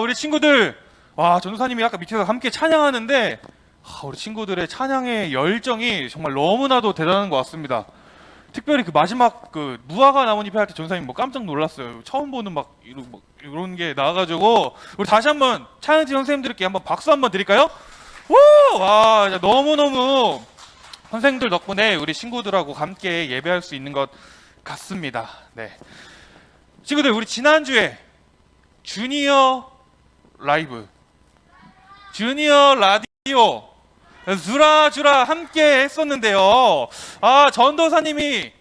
우리 친구들, 전도사님이 아까 밑에서 함께 찬양하는데, 우리 친구들의 찬양의 열정이 정말 너무나도 대단한 것 같습니다. 특별히 그 마지막 그 무화과 나뭇잎 할 때 전도사님 뭐 깜짝 놀랐어요. 처음 보는 막 이런 게 나와가지고, 우리 다시 한번 찬양팀 선생님들께 한번 박수 한번 드릴까요? 우! 와, 너무너무 선생님들 덕분에 우리 친구들하고 함께 예배할 수 있는 것 같습니다. 네. 친구들, 우리 지난주에 주니어 라이브, 주니어 라디오, 주라주라 함께 했었는데요. 전도사님이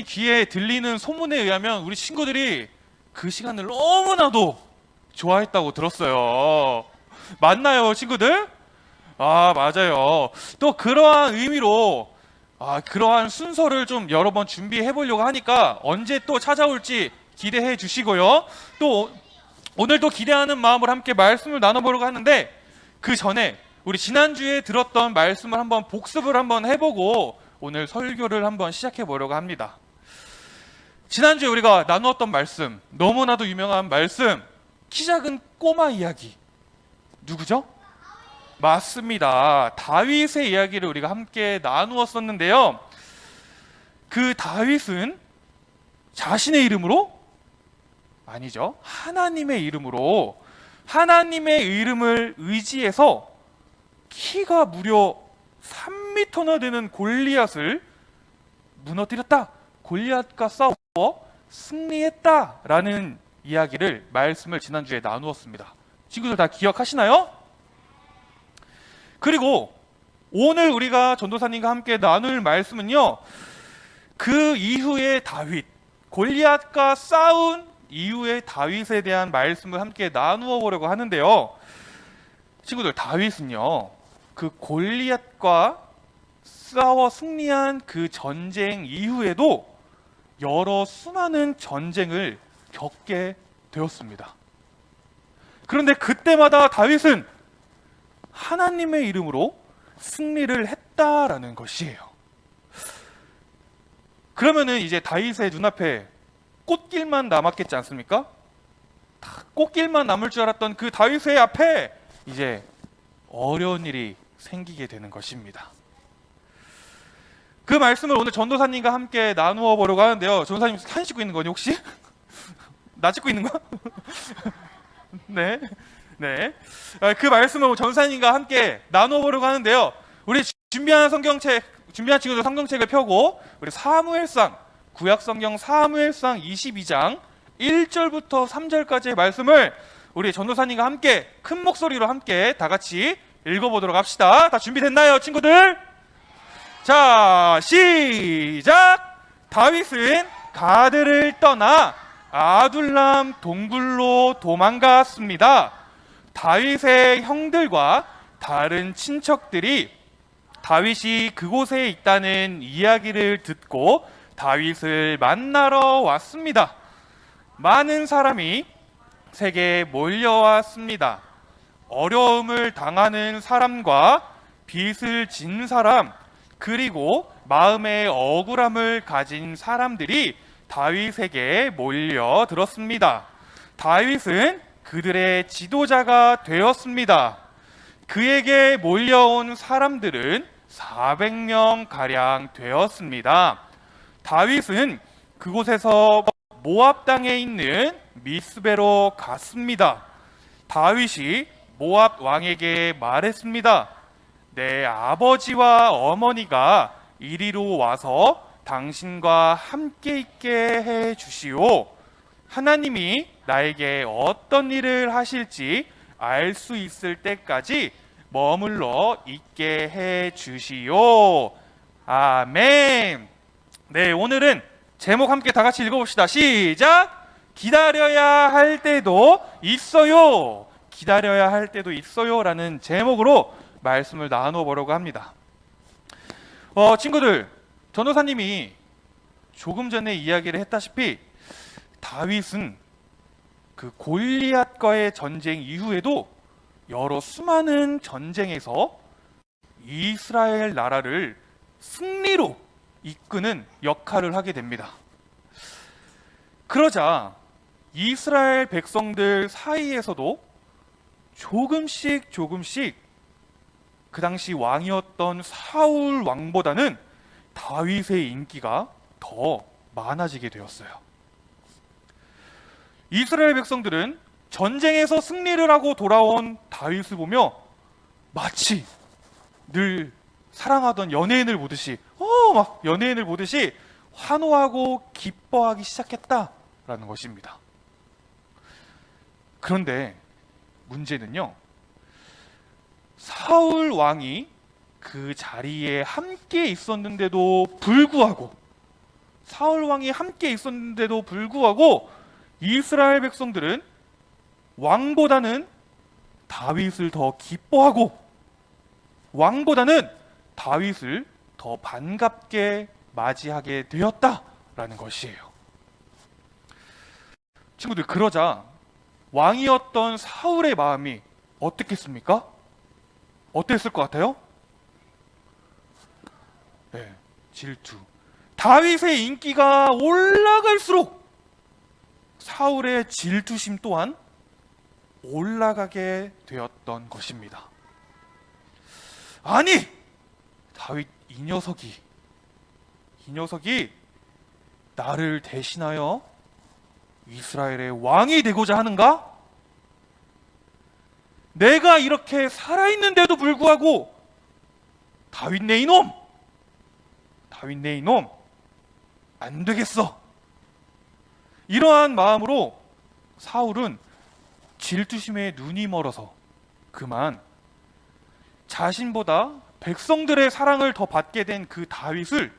귀에 들리는 소문에 의하면 우리 친구들이 그 시간을 너무나도 좋아했다고 들었어요. 맞나요, 친구들? 맞아요. 또 그러한 의미로 그러한 순서를 좀 여러 번 준비해 보려고 하니까 언제 또 찾아올지 기대해 주시고요. 또 오늘도 기대하는 마음으로 함께 말씀을 나눠보려고 하는데, 그 전에 우리 지난주에 들었던 말씀을 한번 복습을 한번 해보고 오늘 설교를 한번 시작해 보려고 합니다. 지난주에 우리가 나누었던 말씀, 너무나도 유명한 말씀, 키 작은 꼬마 이야기, 누구죠? 맞습니다. 다윗의 이야기를 우리가 함께 나누었었는데요. 그 다윗은 자신의 이름으로? 아니죠. 하나님의 이름으로, 하나님의 이름을 의지해서 키가 무려 3m나 되는 골리앗을 무너뜨렸다. 골리앗과 싸워 승리했다라는 이야기를, 말씀을 지난주에 나누었습니다. 친구들 다 기억하시나요? 그리고 오늘 우리가 전도사님과 함께 나눌 말씀은요, 그 이후에 다윗, 골리앗과 싸운 이후의 다윗에 대한 말씀을 함께 나누어 보려고 하는데요. 친구들, 다윗은요, 그 골리앗과 싸워 승리한 그 전쟁 이후에도 여러 수많은 전쟁을 겪게 되었습니다. 그런데 그때마다 다윗은 하나님의 이름으로 승리를 했다라는 것이에요. 그러면은 이제 다윗의 눈앞에 꽃길만 남았겠지 않습니까? 꽃길만 남을 줄 알았던 그 다윗의 앞에 이제 어려운 일이 생기게 되는 것입니다. 그 말씀을 오늘 전도사님과 함께 나누어 보려고 하는데요. 전도사님 사진 찍고 있는 거니 혹시? 나 찍고 있는 거야? 네. 그 말씀을 전도사님과 함께 나누어 보려고 하는데요. 우리 준비한 친구들 성경책을 펴고 우리 사무엘상, 구약성경 사무엘상 22장 1절부터 3절까지의 말씀을 우리 전도사님과 함께 큰 목소리로 함께 다 같이 읽어보도록 합시다. 다 준비됐나요, 친구들? 자, 시작! 다윗은 가드를 떠나 아둘람 동굴로 도망갔습니다. 다윗의 형들과 다른 친척들이 다윗이 그곳에 있다는 이야기를 듣고 다윗을 만나러 왔습니다. 많은 사람이 세계에 몰려왔습니다. 어려움을 당하는 사람과 빚을 진 사람, 그리고 마음의 억울함을 가진 사람들이 다윗에게 몰려들었습니다. 다윗은 그들의 지도자가 되었습니다. 그에게 몰려온 사람들은 400명 가량 되었습니다. 다윗은 그곳에서 모압 땅에 있는 미스베로 갔습니다. 다윗이 모압 왕에게 말했습니다. 내 아버지와 어머니가 이리로 와서 당신과 함께 있게 해 주시오. 하나님이 나에게 어떤 일을 하실지 알 수 있을 때까지 머물러 있게 해 주시오. 아멘. 네, 오늘은 제목 함께 다 같이 읽어봅시다. 시작! 기다려야 할 때도 있어요. 기다려야 할 때도 있어요 라는 제목으로 말씀을 나누어 보려고 합니다. 친구들, 전도사님이 조금 전에 이야기를 했다시피 다윗은 그 골리앗과의 전쟁 이후에도 여러 수많은 전쟁에서 이스라엘 나라를 승리로 이끄는 역할을 하게 됩니다. 그러자 이스라엘 백성들 사이에서도 조금씩 그 당시 왕이었던 사울 왕보다는 다윗의 인기가 더 많아지게 되었어요. 이스라엘 백성들은 전쟁에서 승리를 하고 돌아온 다윗을 보며 마치 늘 사랑하던 연예인을 보듯이 막 연예인을 보듯이 환호하고 기뻐하기 시작했다라는 것입니다. 그런데 문제는요, 사울 왕이 그 자리에 함께 있었는데도 불구하고 이스라엘 백성들은 왕보다는 다윗을 더 기뻐하고 왕보다는 다윗을 더 반갑게 맞이하게 되었다라는 것이에요. 친구들, 그러자 왕이었던 사울의 마음이 어떻겠습니까? 어땠을 것 같아요? 네, 질투. 다윗의 인기가 올라갈수록 사울의 질투심 또한 올라가게 되었던 것입니다. 아니, 다윗 이 녀석이 나를 대신하여 이스라엘의 왕이 되고자 하는가? 내가 이렇게 살아있는데도 불구하고 다윗 내 이놈 안 되겠어. 이러한 마음으로 사울은 질투심에 눈이 멀어서 그만 자신보다 백성들의 사랑을 더 받게 된 그 다윗을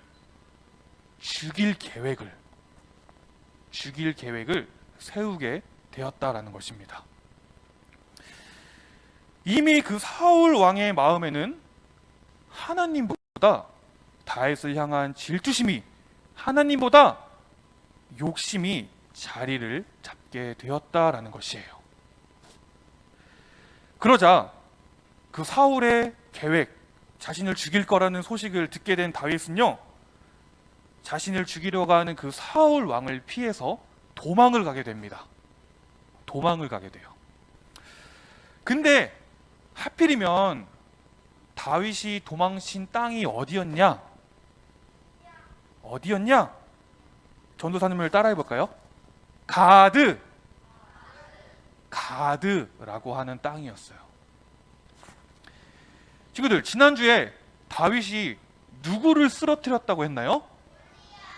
죽일 계획을 세우게 되었다라는 것입니다. 이미 그 사울 왕의 마음에는 하나님보다 다윗을 향한 질투심이, 하나님보다 욕심이 자리를 잡게 되었다라는 것이에요. 그러자 그 사울의 계획, 자신을 죽일 거라는 소식을 듣게 된 다윗은요, 자신을 죽이려고 하는 그 사울 왕을 피해서 도망을 가게 됩니다. 도망을 가게 돼요. 근데 하필이면 다윗이 도망친 땅이 어디였냐? 전도사님을 따라해 볼까요? 가드라고 하는 땅이었어요. 친구들, 지난주에 다윗이 누구를 쓰러뜨렸다고 했나요?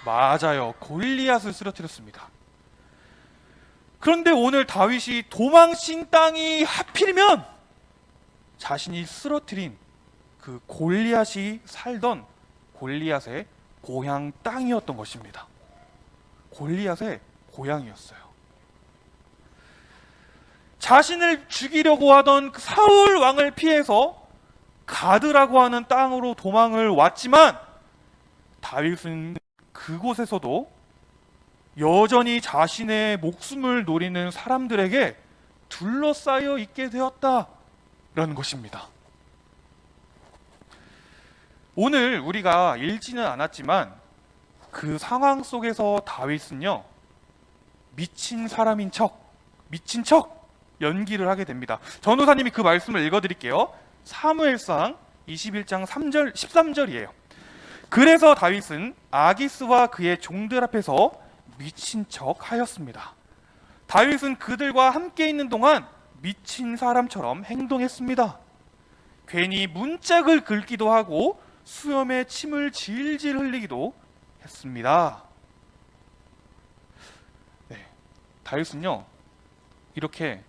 맞아요, 골리앗을 쓰러뜨렸습니다. 그런데 오늘 다윗이 도망친 땅이 하필이면 자신이 쓰러뜨린 그 골리앗이 살던 골리앗의 고향 땅이었던 것입니다. 골리앗의 고향이었어요. 자신을 죽이려고 하던 그 사울 왕을 피해서 가드라고 하는 땅으로 도망을 왔지만 다윗은 그곳에서도 여전히 자신의 목숨을 노리는 사람들에게 둘러싸여 있게 되었다라는 것입니다. 오늘 우리가 읽지는 않았지만 그 상황 속에서 다윗은요, 미친 척 연기를 하게 됩니다. 전도사님이 그 말씀을 읽어드릴게요. 사무엘상 21장 13절이에요. 그래서 다윗은 아기스와 그의 종들 앞에서 미친 척 하였습니다. 다윗은 그들과 함께 있는 동안 미친 사람처럼 행동했습니다. 괜히 문짝을 긁기도 하고 수염에 침을 질질 흘리기도 했습니다. 네, 다윗은요, 이렇게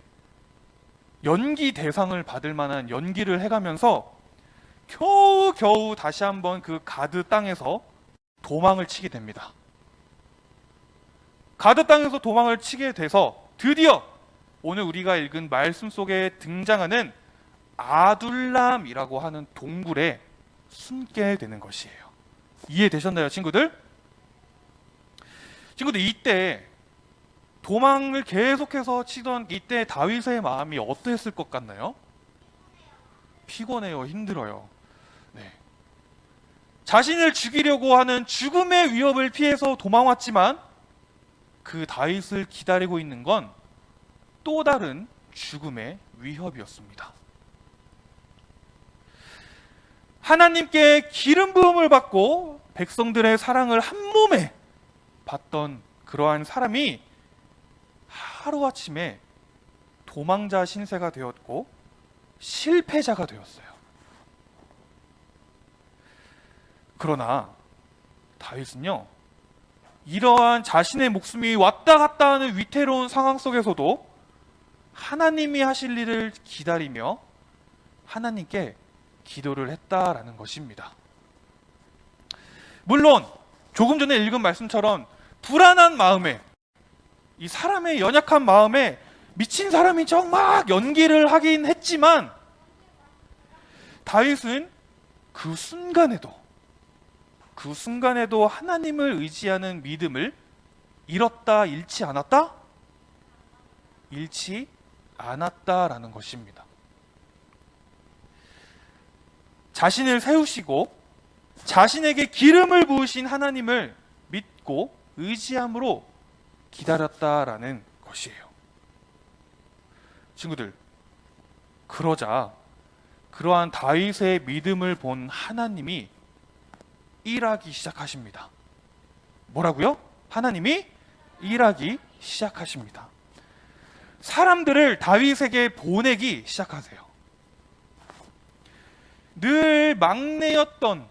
연기 대상을 받을 만한 연기를 해가면서 겨우 다시 한번 그 가드 땅에서 도망을 치게 됩니다. 가드 땅에서 도망을 치게 돼서 드디어 오늘 우리가 읽은 말씀 속에 등장하는 아둘람이라고 하는 동굴에 숨게 되는 것이에요. 이해되셨나요, 친구들? 친구들, 이때 도망을 계속해서 치던 이때 다윗의 마음이 어떠했을 것 같나요? 피곤해요, 힘들어요. 네. 자신을 죽이려고 하는 죽음의 위협을 피해서 도망왔지만 그 다윗을 기다리고 있는 건 또 다른 죽음의 위협이었습니다. 하나님께 기름 부음을 받고 백성들의 사랑을 한 몸에 받던 그러한 사람이 하루아침에 도망자 신세가 되었고 실패자가 되었어요. 그러나 다윗은요, 이러한 자신의 목숨이 왔다 갔다 하는 위태로운 상황 속에서도 하나님이 하실 일을 기다리며 하나님께 기도를 했다라는 것입니다. 물론 조금 전에 읽은 말씀처럼 불안한 마음에, 이 사람의 연약한 마음에 미친 사람인 척 막 연기를 하긴 했지만 다윗은 그 순간에도 하나님을 의지하는 믿음을 잃지 않았다? 잃지 않았다라는 것입니다. 자신을 세우시고 자신에게 기름을 부으신 하나님을 믿고 의지함으로 기다렸다라는 것이에요. 친구들, 그러자 그러한 다윗의 믿음을 본 하나님이 일하기 시작하십니다. 뭐라고요? 하나님이 일하기 시작하십니다. 사람들을 다윗에게 보내기 시작하세요. 늘 막내였던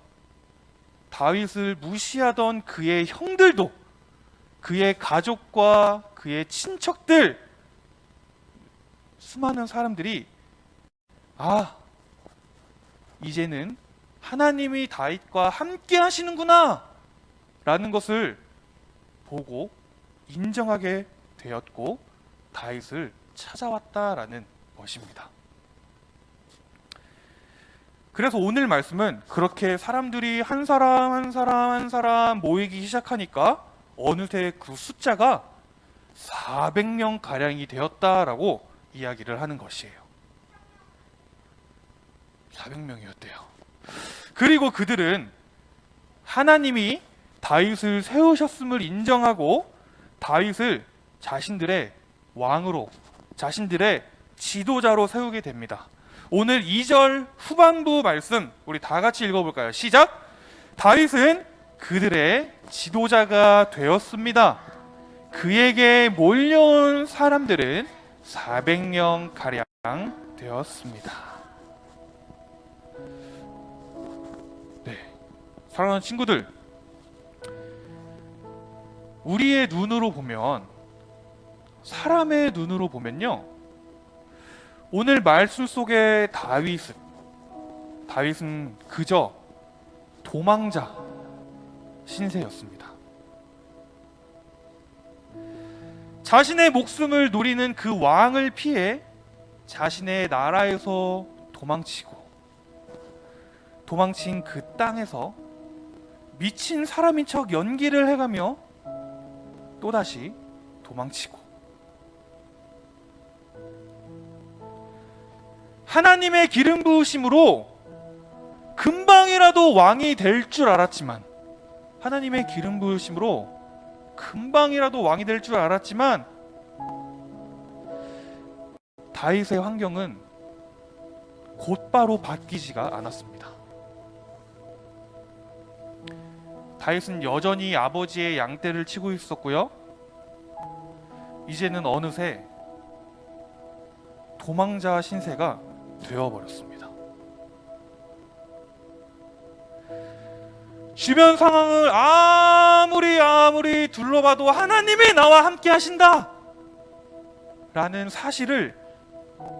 다윗을 무시하던 그의 형들도, 그의 가족과 그의 친척들, 수많은 사람들이 이제는 하나님이 다윗과 함께 하시는구나 라는 것을 보고 인정하게 되었고 다윗을 찾아왔다라는 것입니다. 그래서 오늘 말씀은 그렇게 사람들이 한 사람 모이기 시작하니까 어느새 그 숫자가 400명 가량이 되었다라고 이야기를 하는 것이에요. 400명이었대요. 그리고 그들은 하나님이 다윗을 세우셨음을 인정하고 다윗을 자신들의 왕으로, 자신들의 지도자로 세우게 됩니다. 오늘 2절 후반부 말씀 우리 다 같이 읽어볼까요? 시작! 다윗은 그들의 지도자가 되었습니다. 그에게 몰려온 사람들은 400명 가량 되었습니다. 네, 사랑하는 친구들, 우리의 눈으로 보면, 사람의 눈으로 보면요, 오늘 말씀 속의 다윗은 그저 도망자 신세였습니다. 자신의 목숨을 노리는 그 왕을 피해 자신의 나라에서 도망친 그 땅에서 미친 사람인 척 연기를 해가며 또다시 도망치고, 하나님의 기름 부으심으로 금방이라도 왕이 될 줄 알았지만, 다윗의 환경은 곧바로 바뀌지가 않았습니다. 다윗은 여전히 아버지의 양떼를 치고 있었고요, 이제는 어느새 도망자 신세가 되어버렸습니다. 주변 상황을 아무리 둘러봐도 하나님이 나와 함께 하신다 라는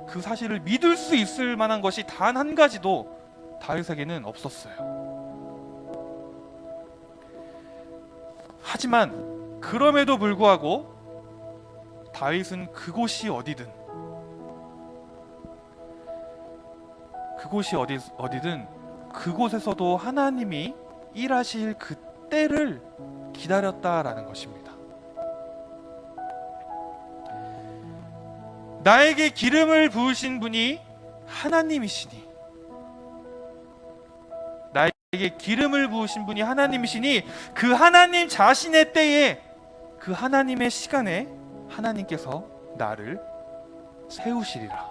그 사실을 믿을 수 있을 만한 것이 단 한 가지도 다윗에게는 없었어요. 하지만 그럼에도 불구하고 다윗은 그곳이 어디든 그곳에서도 하나님이 일하실 그 때를 기다렸다라는 것입니다. 나에게 기름을 부으신 분이 하나님이시니, 그 하나님 자신의 때에 그 하나님의 시간에 하나님께서 나를 세우시리라.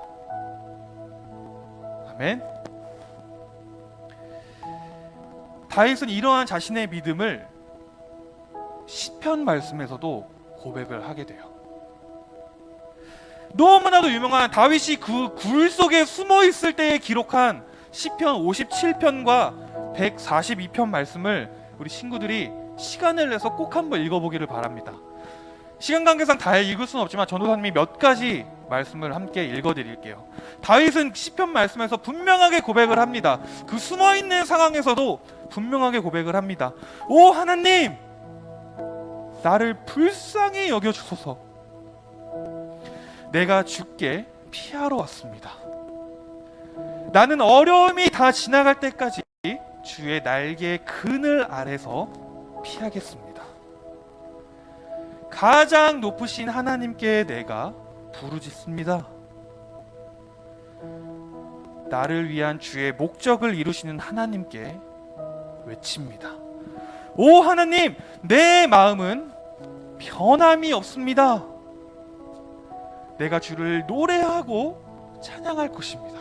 아멘. 다윗은 이러한 자신의 믿음을 시편 말씀에서도 고백을 하게 돼요. 너무나도 유명한 다윗이 그 굴 속에 숨어 있을 때에 기록한 시편 57편과 142편 말씀을 우리 친구들이 시간을 내서 꼭 한번 읽어보기를 바랍니다. 시간 관계상 다 읽을 수는 없지만 전도사님이 몇 가지 말씀을 함께 읽어드릴게요. 다윗은 시편 말씀에서 분명하게 고백을 합니다. 그 숨어있는 상황에서도 분명하게 고백을 합니다. 오 하나님, 나를 불쌍히 여겨주소서. 내가 주께 피하러 왔습니다. 나는 어려움이 다 지나갈 때까지 주의 날개의 그늘 아래서 피하겠습니다. 가장 높으신 하나님께 내가 부르짖습니다. 나를 위한 주의 목적을 이루시는 하나님께 외칩니다. 오 하나님, 내 마음은 변함이 없습니다. 내가 주를 노래하고 찬양할 것입니다.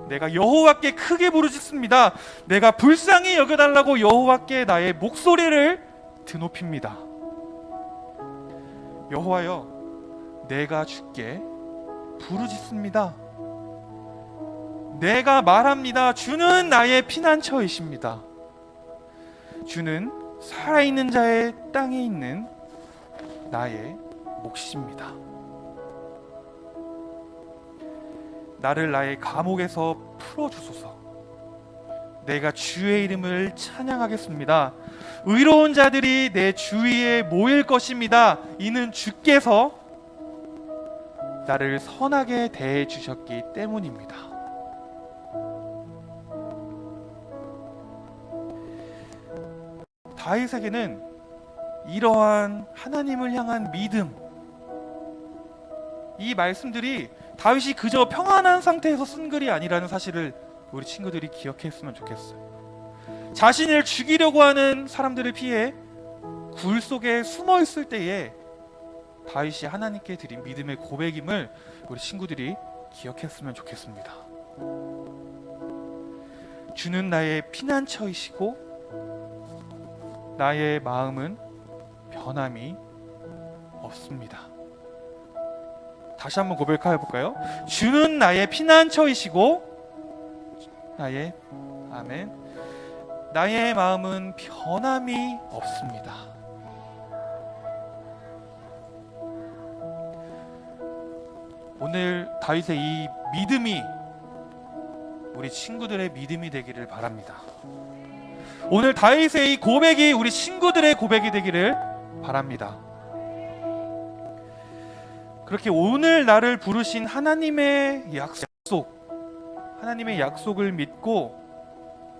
내가 여호와께 크게 부르짖습니다. 내가 불쌍히 여겨달라고 여호와께 나의 목소리를 드높입니다. 여호와여, 내가 주께 부르짖습니다. 내가 말합니다. 주는 나의 피난처이십니다. 주는 살아있는 자의 땅에 있는 나의 몫입니다. 나를 나의 감옥에서 풀어주소서. 내가 주의 이름을 찬양하겠습니다. 의로운 자들이 내 주위에 모일 것입니다. 이는 주께서 나를 선하게 대해 주셨기 때문입니다. 다윗에게는 이러한 하나님을 향한 믿음, 이 말씀들이 다윗이 그저 평안한 상태에서 쓴 글이 아니라는 사실을 우리 친구들이 기억했으면 좋겠어요. 자신을 죽이려고 하는 사람들을 피해 굴 속에 숨어 있을 때에 다윗이 하나님께 드린 믿음의 고백임을 우리 친구들이 기억했으면 좋겠습니다. 주는 나의 피난처이시고 나의 마음은 변함이 없습니다. 다시 한번 고백해 볼까요? 주는 나의 피난처이시고 나의 아멘. 나의 마음은 변함이 없습니다. 오늘 다윗의 이 믿음이 우리 친구들의 믿음이 되기를 바랍니다. 오늘 다윗의 이 고백이 우리 친구들의 고백이 되기를 바랍니다. 그렇게 오늘 나를 부르신 하나님의 하나님의 약속을 믿고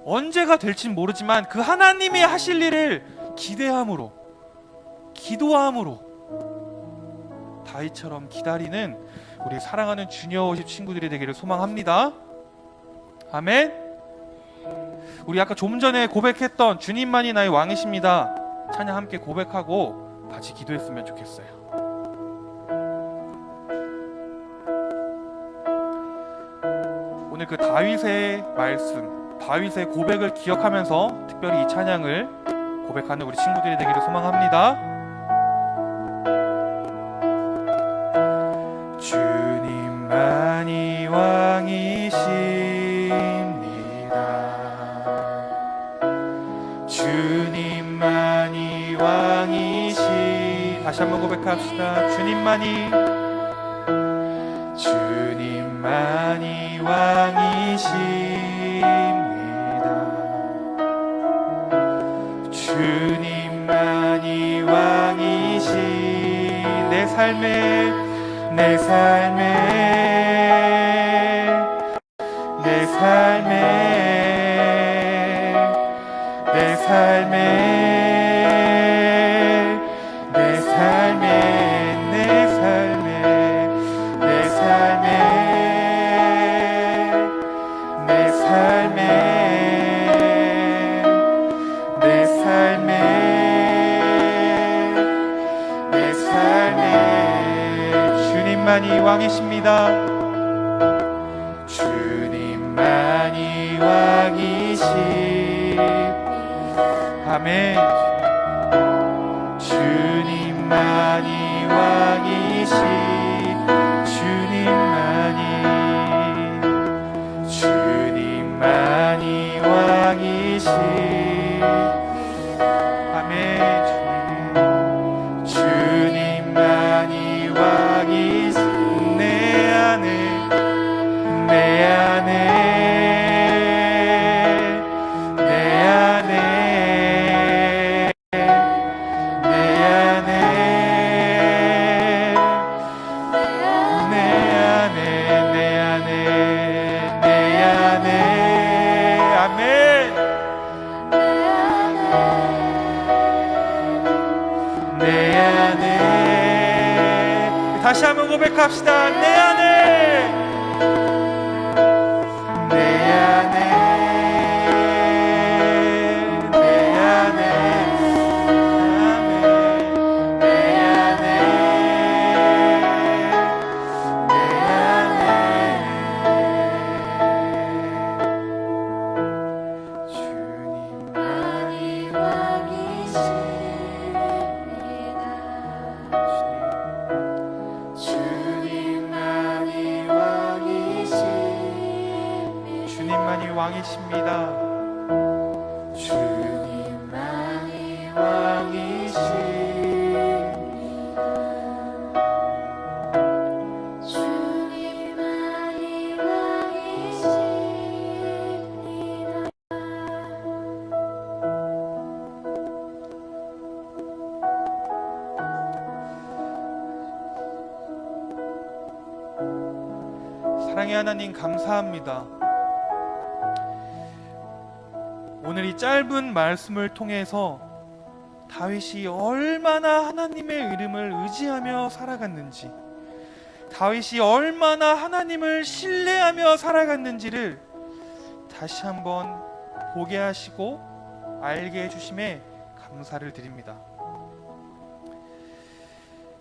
언제가 될진 모르지만 그 하나님이 하실 일을 기대함으로, 기도함으로 다윗처럼 기다리는 우리 사랑하는 주니어 워십 친구들이 되기를 소망합니다. 아멘. 우리 아까 좀 전에 고백했던 주님만이 나의 왕이십니다 찬양 함께 고백하고 같이 기도했으면 좋겠어요. 오늘 그 다윗의 말씀, 다윗의 고백을 기억하면서 특별히 이 찬양을 고백하는 우리 친구들이 되기를 소망합니다. 주님만이 왕이십니다. 주님만이 왕이시. 다시 한번 고백합시다. 주님만이 왕이십니다. 주님만이 왕이시. 내 삶의 내 삶의 주님만이 왕이십니다. 주님만이 왕이시. 아멘. 주님만이 왕이시. 주님만이 왕이시. 아멘. 주님만이 왕이시. 내 안에 내 안에 내 안에 내 안에 내 안에 내 안에 내 안에 아멘. 내 안에 다시 한번 고백합시다. 내 안에 내 안에 내 안에 아멘. 내 안에 내 안에 주님만이 주님만이 왕이십니다. 주님만이 왕이십니다. 주님만이 왕이십니다. 사랑의 하나님 감사합니다. 오늘 이 짧은 말씀을 통해서 다윗이 얼마나 하나님의 이름을 의지하며 살아갔는지, 다윗이 얼마나 하나님을 신뢰하며 살아갔는지를 다시 한번 보게 하시고 알게 해주심에 감사를 드립니다.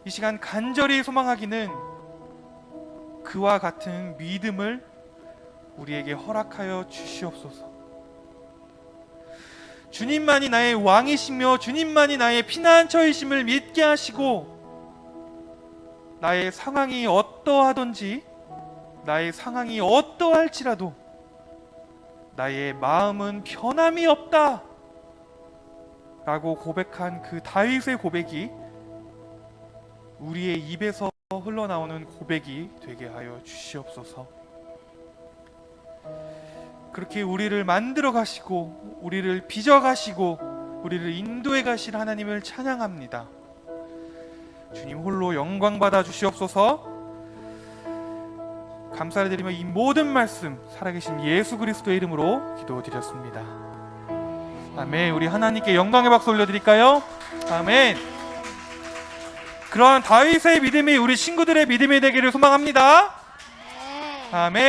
이 시간 간절히 소망하기는 그와 같은 믿음을 우리에게 허락하여 주시옵소서. 주님만이 나의 왕이시며 주님만이 나의 피난처이심을 믿게 하시고, 나의 상황이 어떠하든지, 나의 상황이 어떠할지라도 나의 마음은 변함이 없다 라고 고백한 그 다윗의 고백이 우리의 입에서 흘러나오는 고백이 되게 하여 주시옵소서. 그렇게 우리를 만들어 가시고 우리를 빚어 가시고 우리를 인도해 가실 하나님을 찬양합니다. 주님 홀로 영광 받아 주시옵소서. 감사를 드리며 이 모든 말씀 살아계신 예수 그리스도의 이름으로 기도드렸습니다. 아멘. 우리 하나님께 영광의 박수 올려드릴까요? 아멘. 그러한 다윗의 믿음이 우리 친구들의 믿음이 되기를 소망합니다. 아멘.